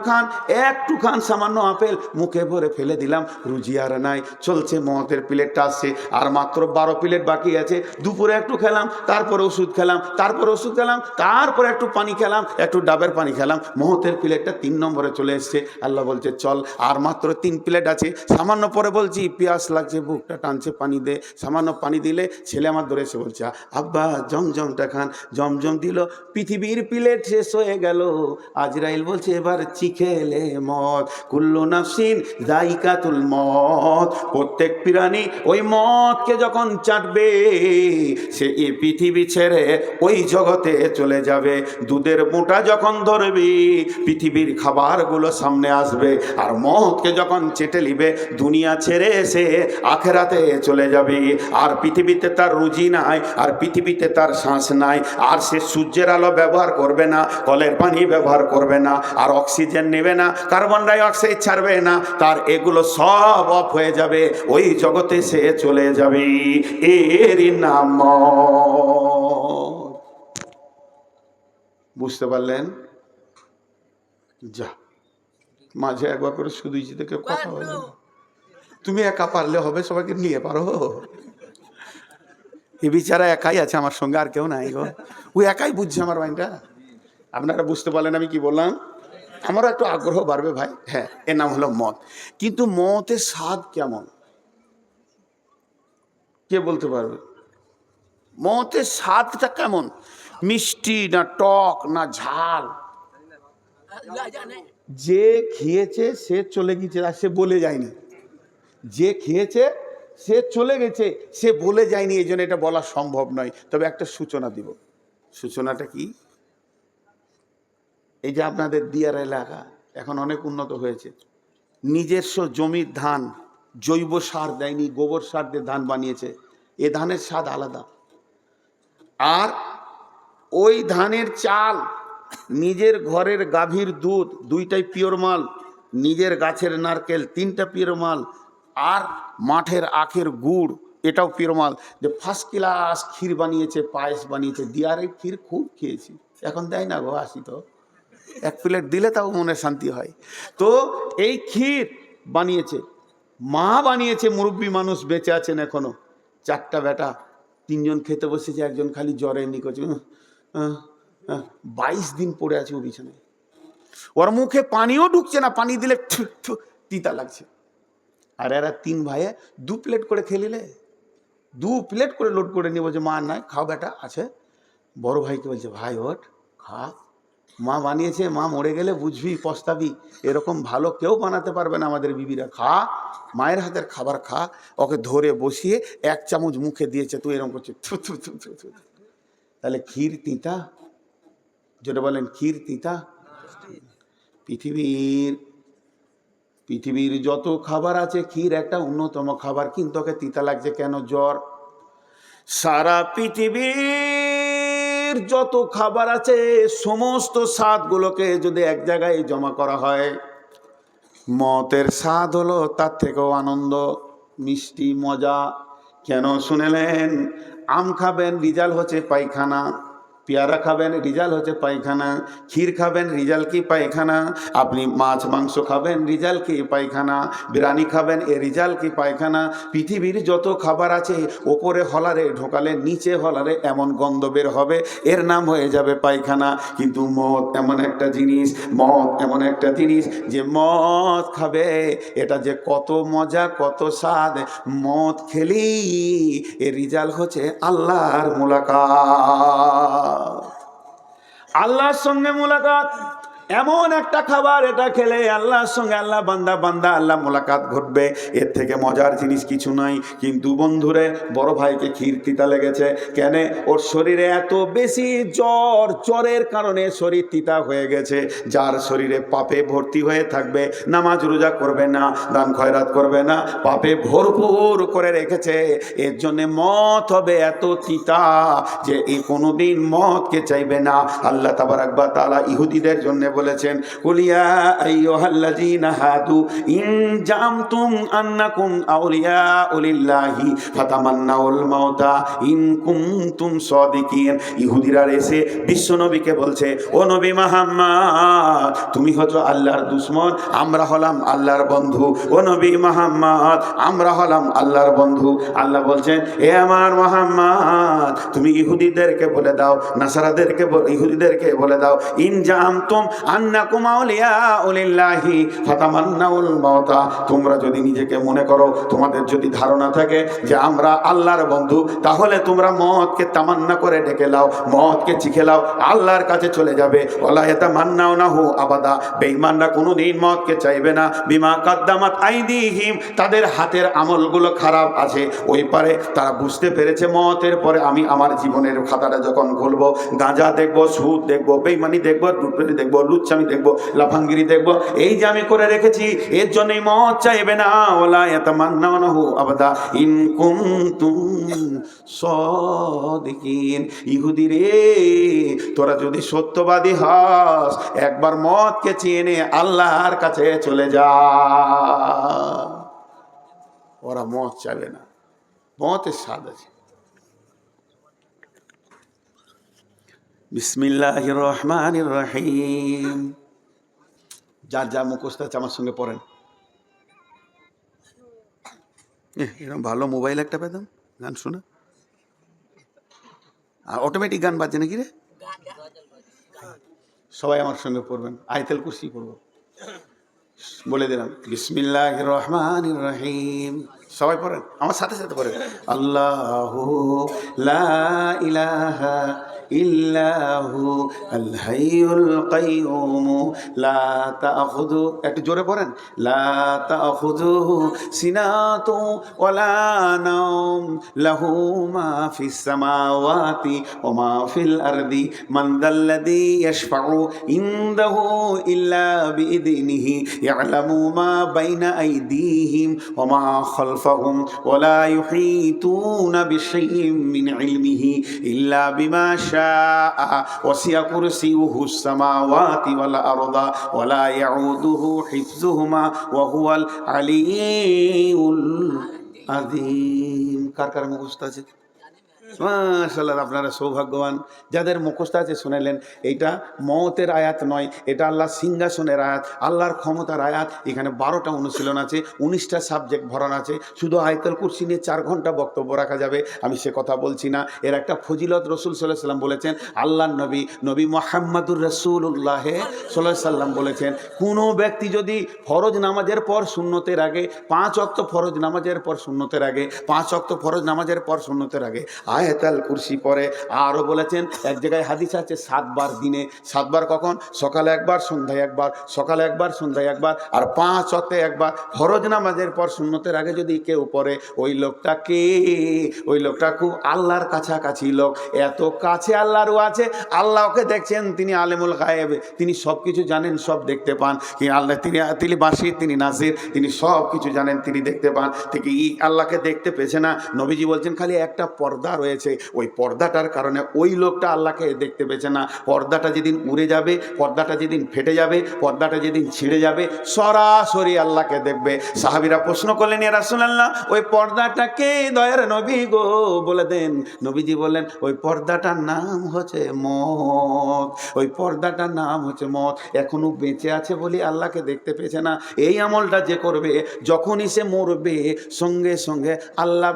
S1: খান সামান্য আপেল, মুখে ভরে ফেলে দিলাম, রুজি আর নাই। চলছে মতের প্লেটটা আসছে, আর মাত্র 12 প্লেট বাকি আছে। দুপুরে একটু খেলাম, তারপরে ওষুধ খেলাম, তারপরে ওষুধ খেলাম, তারপরে একটু পানি খেলাম, একটু ডাবের পানি খেলাম, মহতের প্লেটটা 3 নম্বরে চলে এসছে। আল্লাহ বলছে চল, আর মাত্র 3 প্লেট আছে। সামান্য পরে বলছি পিয়াস লাগছে, বুকটা টানছে, পানি দে। সামান্য পানি দিলে ছেলে আমার ধরে এসে বলছে আব্বা জমজমটা খান। জমজম দিল, পৃথিবীর প্লেট শেষ হয়ে গেল। আজরাইল বলছে এবার চিখেলে মদ, কুল্লু নাফসিন যায়িকাতুল মদ। প্রত্যেক প্রাণী ওই মদকে যখন চাটবে, সে এই পৃথিবী ছেড়ে ওই জগতে চলে যাবে। দুধের মোটা যখন ধরবি, পৃথিবীর খাবারগুলো সামনে আসবে, আর মদকে যখন চেটে নিবে, দুনিয়া ছেড়ে এসে আখেরাতে চলে যাবে। আর পৃথিবীতে তার রুজি নাই, আর পৃথিবীতে তার শ্বাস নাই, আর সে সূর্যের আলো ব্যবহার করবে না, কলের পানি ব্যবহার করবে না, আর অক্সিজেন নেবে না, কার্বন ডাই অক্সাইড ছাড়বে না, তার এগুলো সব অফ হয়ে যাবে, ওই জগতে সে চলে যাবে। এরই নাম মদ। বুঝতে পারলেন? যা মাঝে একবার করে শুধু থেকে কথা বলে, তুমি একা পারলে হবে, সবাইকে নিয়ে পারো। এ বিচারা একাই আছে আমার সঙ্গে, আর কেউ নাই গো। ও একাই বুঝছে আমার মাইন্ডটা। আপনারা বুঝতে পারলেন আমি কি বললাম? আমারও একটু আগ্রহ বাড়বে ভাই। হ্যাঁ, এর নাম হলো মদ। কিন্তু মদের স্বাদ কেমন কে বলতে পারবে? মদের স্বাদটা কেমন? মিষ্টি না টক না ঝাল? যে খেয়েছে সে চলে গেছে, আর সে বলে যায়নি। যে খেয়েছে সে চলে গেছে, সে বলে যায়নি, এই জন্য এটা বলা সম্ভব নয়। তবে একটা সূচনা দিব। সূচনাটা কি? এই যে আপনাদের দিয়ার এলাকা এখন অনেক উন্নত হয়েছে, নিজস্ব জমির ধান জৈব সার দেয়নি, গোবর সার দিয়ে ধান বানিয়েছে। এ ধানের স্বাদ আলাদা। আর ওই ধানের চাল, নিজের ঘরের গাভীর দুধ 2টাই পিওর মাল, নিজের গাছের নারকেল 3টা পিওর মাল, আর মাঠের আখের গুড় এটাও পিওর মাল। যে ফার্স্ট ক্লাস ক্ষীর বানিয়েছে, পায়েস বানিয়েছে। দিয়ারের ক্ষীর খুব খেয়েছি, এখন দেয় না গো, আসি তো 1 প্লেট দিলে তাও মনে শান্তি হয়। তো এই ক্ষীর বানিয়েছে, মা বানিয়েছে, মুরব্বী মানুষ বেঁচে আছেন এখনো, 4টা বেটা, 3জন খেতে বসেছে, একজন খালি জ্বরে নিকোছে, 22 দিন পড়ে আছে ও বিছানায়, ওর মুখে পানিও ঢুকছে না, পানি দিলে তিতা লাগছে। আর এরা 3 ভাইয়ে 2 প্লেট করে খেলিলে, 2 প্লেট করে লোড করে নিয়ে বলছে মা নাই, খাও বেটা আছে। বড় ভাইকে বলছে ভাই ওঠ খা, মা বানিয়েছে, মা মরে গেলে বুঝবি পস্তাবি, এরকম ভালো কেউ বানাতে পারবে না আমাদের বিবিরা, খা মায়ের হাতের খাবার খা। ওকে ধরে বসিয়ে 1 চামচ মুখে দিয়েছে, তুই এরকম করছে থু থু থু থু থু। তাহলে ক্ষীর তিতা? যেটা বলেন ক্ষীর তিতা? পৃথিবীর যত খাবার আছে, ক্ষীর একটা অন্যতম খাবার, কিন্তু ওকে তিতা লাগছে কেন? জ্বর। সারা পৃথিবীর যত খাবার আছে, সমস্ত স্বাদগুলোকে যদি এক জায়গায় জমা করা হয়, মতের স্বাদ হলো তার থেকেও আনন্দ, মিষ্টি, মজা। কেন শুনেলেন? আম খাবেন, রিজাল্ট হচ্ছে পায়খানা। পেয়ারা খাবেন, রিজাল্ট হচ্ছে পায়খানা। ক্ষীর খাবেন, রিজাল্ট কি? পায়খানা। আপনি মাছ মাংস খাবেন, রিজাল্ট কি? পায়খানা। বিরিয়ানি খাবেন, এ রিজাল্ট কি? পায়খানা। পৃথিবীর যত খাবার আছে, ওপরে হলারে ঢোকালে নিচে হলারে এমন গন্ধ বের হবে, এর নাম হয়ে যাবে পায়খানা। কিন্তু মদ এমন একটা জিনিস, মদ এমন একটা জিনিস যে মদ খাবে, এটা যে কত মজা, কত স্বাদ। মদ খেলি এর রিজাল্ট হচ্ছে আল্লাহর মুলাকাত, আল্লাহর সঙ্গে মুলাকাত। এমন একটা খাবার, এটা খেলে আল্লাহর সঙ্গে আল্লাহ বান্দা আল্লাহ মোলাকাত ঘটবে, এর থেকে মজার জিনিস কিছু নাই। কিন্তু বন্ধুরে, বড় ভাইকে ক্ষীর তিতা লেগেছে কেন? ওর শরীরে এত বেশি জ্বরের কারণে শরীর তিতা হয়ে গেছে। যার শরীরে পাপে ভর্তি হয়ে থাকবে, নামাজ রোজা করবে না, দান খয়রাত করবে না, পাপে ভরপুর করে রেখেছে, এর জন্যে মত হবে এত তিতা যে এই কোনোদিন মতকে চাইবে না। আল্লাহ তাবারাক ওয়া তাআলা ইহুদিদের জন্য বলেছেন, কুলিয়া আইয়ুহাল্লাযীনা হাদু ইন জামতুম আন্নাকুম আউলিয়াউ লিল্লাহি ফাতামান্নাউল মাউতা ইন কুনতুম সাদিকিন। ইহুদিরা এসে বিশ্বনবীকে বলছে, ও নবী মুহাম্মদ, তুমি হচ্ছ আল্লাহর দুশমন, আমরা হলাম আল্লাহর বন্ধু। ও নবী মুহাম্মদ, আমরা হলাম আল্লাহর বন্ধু। আল্লাহ বলছেন, এ আমার মুহাম্মদ, তুমি ইহুদিদেরকে বলে দাও, নাসারাদেরকে ইহুদিদেরকে বলে দাও, ইন জামতুম আন্নাকুম আউলিয়াউ লিল্লাহি ফাতামান্নাউল মাউতা, তোমরা যদি নিজেকে মনে করো, তোমাদের যদি ধারণা থাকে যে আমরা আল্লাহর বন্ধু, তাহলে তোমরা মতকে তামান্না করে ডেকে লাও, মতকে চিখে লাও, আল্লাহর কাছে চলে যাবে। ওয়ালা ইয়াতামান্নাউনাহু আবাদা, বেঈমানরা কোনোদিন মতকে চাইবে না। বিমা কাদ্দামাত আইদিহিম, তাদের হাতের আমলগুলো খারাপ আছে। ওই পারে তারা বুঝতে পেরেছে, মতের পরে আমি আমার জীবনের খাতাটা যখন খুলবো, গাঁজা দেখবো, সুদ দেখবো, বেঈমানি দেখবো, দুটুরি দেখবো, লুচ্চামি দেখবো, লাফাঙ্গিরি দেখবো, এই যে আমি করে রেখেছি, এর জন্যই মত চাইবে না। ওয়ালা ইয়াতামান্নাউনাহু আবাদা ইন কুনতুম সাদিকিন। ইহুদি রে, তোরা যদি সত্যবাদী হস, একবার মতকে চেয়ে নে, আল্লাহর কাছে চলে যা। ওরা মত চাইবে না, মতের স্বাদ আছে। বিসমিল্লাহির রহমানির রহিম। যার যা মুখস্থ আছে আমার সঙ্গে পড়েন। এরকম ভালো মোবাইল একটা পেতাম, গান শোনা। আর অটোমেটিক গান বাজছে নাকি রে? সবাই আমার সঙ্গে পড়বেন, আয়াতুল কুরসি পড়ব। বলে দিলাম, বিসমিল্লাহির রহমানির রহিম। সবাই পড়েন, আমার সাথে সাথে পড়েন। আল্লাহু লা ইলাহা ইল্লাহু আল হাইয়ুল কাইয়ুম লা তাখুযু, একটু জোরে পড়েন, লা তাখুযুহু সিনাতু ওয়ালা নাওম লাহু মা ফিস সামাওয়াতি ওয়া মা ফিল আরদি মান যাল্লাযী ইয়াশফাউ ইনদাহু ইল্লা বিইযনিহি ইয়ালামু মা বাইনা আইদিহিম ওয়া মা খালফাহুম ওয়া লা ইউহীতুনা বিশাইইন মিন ইলমিহি ইল্লা বিমা ওয়াসিয়া কুরসিয়ুহুস সামাওয়াতি ওয়াল আরদা ওয়া লা ইয়াউদুহু হিফযুহুমা ওয়া হুয়াল আলিয়্যুল আযীম। কার কার মুখস্থ আছে? মাশাআল্লাহ, আপনারা সৌভাগ্যবান যাদের মুখস্থ আছে। শুনেলেন, এইটা মওতের আয়াত নয়, এটা আল্লাহর সিংহাসনের আয়াত, আল্লাহর ক্ষমতার আয়াত। এখানে 12টা অনুশীলন আছে, 19টা সাবজেক্ট ভরান আছে। শুধু আয়াতুল কুরসি নিয়ে 4 ঘন্টা বক্তব্য রাখা যাবে, আমি সে কথা বলছি না। এর একটা ফজিলত রাসূল সাল্লাল্লাহু আলাইহি সাল্লাম বলেছেন। আল্লাহর নবী মুহাম্মাদুর রাসূলুল্লাহ সাল্লাল্লাহু আলাইহি সাল্লাম বলেছেন, কোনো ব্যক্তি যদি ফরজ নামাজের পর সুন্নতের আগে 5 ওয়াক্ত ফরজ নামাজের পর সুন্নতের আগে 5 ওয়াক্ত ফরজ নামাজের পর সুন্নতের আগে আয়াতুল কুরসি পড়ে। আরও বলেছেন, এক জায়গায় হাদিস আছে 7 বার দিনে, 7 বার কখন? সকালে একবার, সন্ধ্যায় একবার, সকালে একবার, সন্ধ্যায় একবার, আর 5 ওয়াক্তে একবার। ফরজ নামাজের পর সুন্নতের আগে যদি কেউ পড়ে, ওই লোকটা খুব আল্লাহর কাছাকাছি লোক। এত কাছে আল্লাহরও আছে, আল্লাহ ওকে দেখছেন, তিনি আলেমুল গায়েব, তিনি সব কিছু জানেন, সব দেখতে পান। কি আল্লাহ, তিনি বাসির, তিনি নাসির, তিনি সব কিছু জানেন, তিনি দেখতে পান। ঠিক আল্লাহকে দেখতে পেয়েছে না। নবীজি বলছেন, খালি একটা পর্দা রয়েছে, ওই পর্দাটার কারণে ওই লোকটা আল্লাহকে দেখতে পেয়েছে না। পর্দাটা যেদিন উড়ে যাবে, পর্দাটা যেদিন ফেটে যাবে, পর্দাটা যেদিন ছিঁড়ে যাবে, সরাসরি আল্লাহকে দেখবে। সাহাবীরা প্রশ্ন করলেন, ইয়া রাসূলুল্লাহ, ওই পর্দাটাকে দয়ার নবী গো বলে দেন। নবীজি বললেন, ওই পর্দাটার নাম হচ্ছে মত। ওই পর্দাটার নাম হচ্ছে মত। এখনো বেঁচে আছে বলে আল্লাহকে দেখতে পেয়েছে না। এই আমলটা যে করবে, যখনই সে মরবে, সঙ্গে সঙ্গে আল্লাহ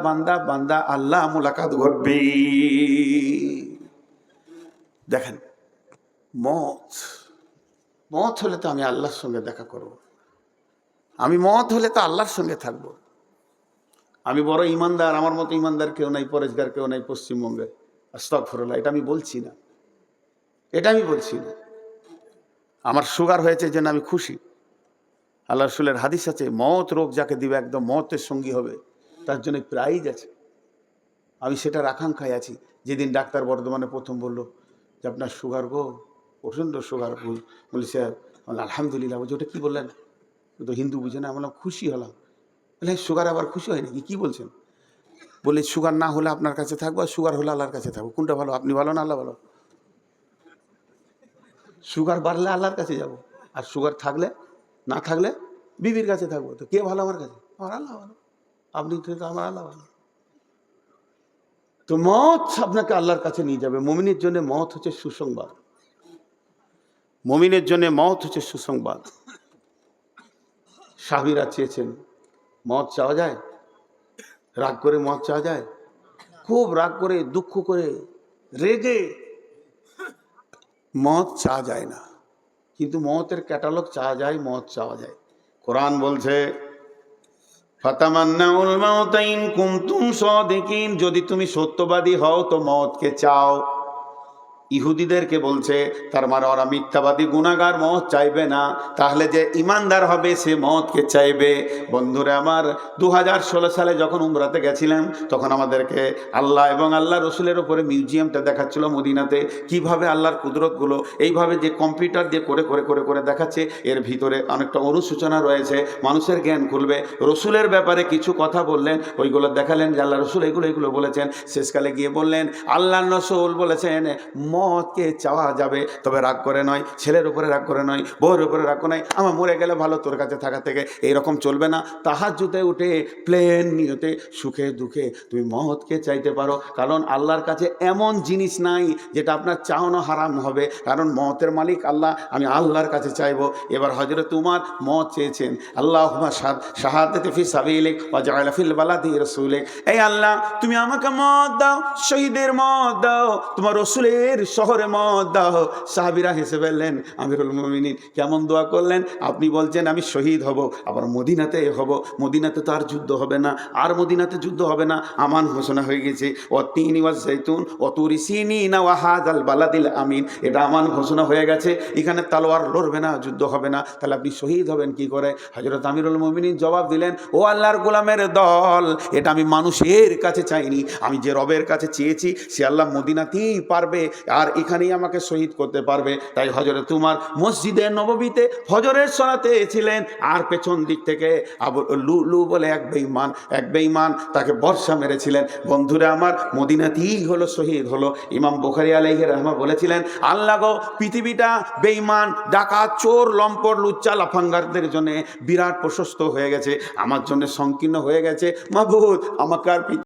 S1: বান্দা আল্লাহ মুলাকাত ঘটবে। দেখেন, মত হলে তো আমি আল্লাহর সঙ্গে দেখা করব, আমি মত হলে তো আল্লাহর সঙ্গে থাকবো। আমি বড় ইমানদার, আমার মতো ইমানদার কেউ নাই, পরেশগার কেউ নাই পশ্চিমবঙ্গে। আস্তাগফিরুল্লাহ, এটা আমি বলছি না। আমার সুগার হয়েছে এই জন্য আমি খুশি। আল্লাহ রসুলের হাদিস আছে, মত রোগ যাকে দিবে একদম মতের সঙ্গী হবে, তার জন্য প্রাইজ আছে। আমি সেটার আকাঙ্ক্ষায় আছি। যেদিন ডাক্তার বর্ধমানে প্রথম বলল যে আপনার সুগার গো, প্রচণ্ড সুগার, বলি স্যার, আলহামদুলিল্লাহ। বলছি ওটা কী বললেন? তো হিন্দু বুঝে না। বললাম খুশি হলাম। বলে সুগার আবার খুশি হয় নাকি, কী বলছেন? বলে সুগার না হলে আপনার কাছে থাকবো, আর সুগার হলে আল্লাহর কাছে থাকবো। কোনটা ভালো? আপনি ভালো না আল্লাহ ভালো? সুগার বাড়লে আল্লাহর কাছে যাব, আর সুগার থাকলে না থাকলে বিবির কাছে থাকবো। তো কে ভালো আমার কাছে? আমার আল্লাহ ভালো। আপনি তো আমার আল্লাহ ভালো। তো মত আপনাকে আল্লাহর কাছে নিয়ে যাবে। মুমিনের জন্য মত হচ্ছে সুসংবাদ। মুমিনের জন্য মত হচ্ছে সুসংবাদ। সাহাবীরা চেয়েছেন, মত চাওয়া যায়? রাগ করে মত চাওয়া যায়? খুব রাগ করে, দুঃখ করে, রেগে মত চাওয়া যায় না, কিন্তু মতের ক্যাটালগ চাওয়া যায়, মত চাওয়া যায়। কোরআন বলছে ফাতামান্নাউল মাউতা ইন কুনতুম সাদিকিন, যদি তুমি সত্যবাদী হও তো মতকে চাও। ইহুদিদেরকে বলছে, তার মানে ওরা মিথ্যাবাদী গুনাহগার, মত চাইবে না। তাহলে যে ইমানদার হবে সে মতকে চাইবে। বন্ধুরা আমার, 2016 সালে যখন উমরাতে গেছিলাম, তখন আমাদেরকে আল্লাহ এবং আল্লাহ রসুলের উপরে মিউজিয়ামটা দেখাচ্ছিল মদিনাতে। কিভাবে আল্লাহর কুদরতগুলো এইভাবে যে কম্পিউটার দিয়ে করে করে করে করে দেখাচ্ছে, এর ভিতরে অনেকটা অনুসূচনা রয়েছে, মানুষের জ্ঞান খুলবে। রসুলের ব্যাপারে কিছু কথা বললেন, ওইগুলো দেখালেন যে আল্লাহ রসুল এগুলো এগুলো বলেছেন। শেষকালে গিয়ে বললেন আল্লাহ রসুল বলেছেন মতকে চাওয়া যাবে, তবে রাগ করে নয়, ছেলের উপরে রাগ করে নয়, বউয়ের উপরে রাগ করে নয়, আমার মরে গেলে ভালো তোর কাছে থাকা থেকে, এইরকম চলবে না। তাহাজ্জুদে উঠে প্লেন নিয়তে সুখে দুঃখে তুমি মতকে চাইতে পারো, কারণ আল্লাহর কাছে এমন জিনিস নাই যেটা আপনার চাওয়ানো হারাম হবে, কারণ মতের মালিক আল্লাহ। আমি আল্লাহর কাছে চাইবো। এবার হযরত উমর মত চেয়েছেন, আল্লাহুম্মা শাহাদাতি ফি সাবিলিক ওয়া জাআলা ফিল বালাদি রাসূলিক, এই আল্লাহ তুমি আমাকে মত দাও, শহীদের মত দাও, তোমার রাসূলের শহরে মত দাও। সাহাবীরা হেসে ফেললেন। আমিরুল মুমিনিন কেমন দোয়া করলেন? আপনি বলছেন আমি শহীদ হব, আবার মদিনাতে হব, মদিনাতে তো আর যুদ্ধ হবে না, আর মদিনাতে যুদ্ধ হবে না, আমান ঘোষণা হয়ে গেছে। ওয়াত্তিনি ওয়াজ যাইতুন ওয়া তুরি সিনিনা ওয়া হাযাল বালাদিল আমিন, এটা আমান ঘোষণা হয়ে গেছে, এখানে তলোয়ার লড়বে না, যুদ্ধ হবে না। তাহলে আপনি শহীদ হবেন কি করে? হযরত আমিরুল মুমিনিন জবাব দিলেন, ও আল্লাহর গোলামের দল, এটা আমি মানুষের কাছে চাইনি, আমি যে রবের কাছে চেয়েছি সে আল্লাহ মদিনাতেই পারবে, আর এখানেই আমাকে শহীদ করতে পারবে। তাই হযরত উমর মসজিদে নববীতে ফজরের সালাতে ছিলেন, আর পেছন দিক থেকে আবু লুলু বলে এক বেঈমান তাকে বর্ষা মেরেছিলেন। বন্ধুরা আমার, মদিনাতেই হলো শহীদ হলো। ইমাম বুখারী আলাইহি রাহমা বলেছিলেন, আল্লাহ গো, পৃথিবীটা বেঈমান, ডাকাত, চোর, লম্পট, লুচ্চা, লাফাঙ্গারদের জন্য বিরাট প্রশস্ত হয়ে গেছে, আমার জন্য সংকীর্ণ হয়ে গেছে। মাবুদ, আমাকে আর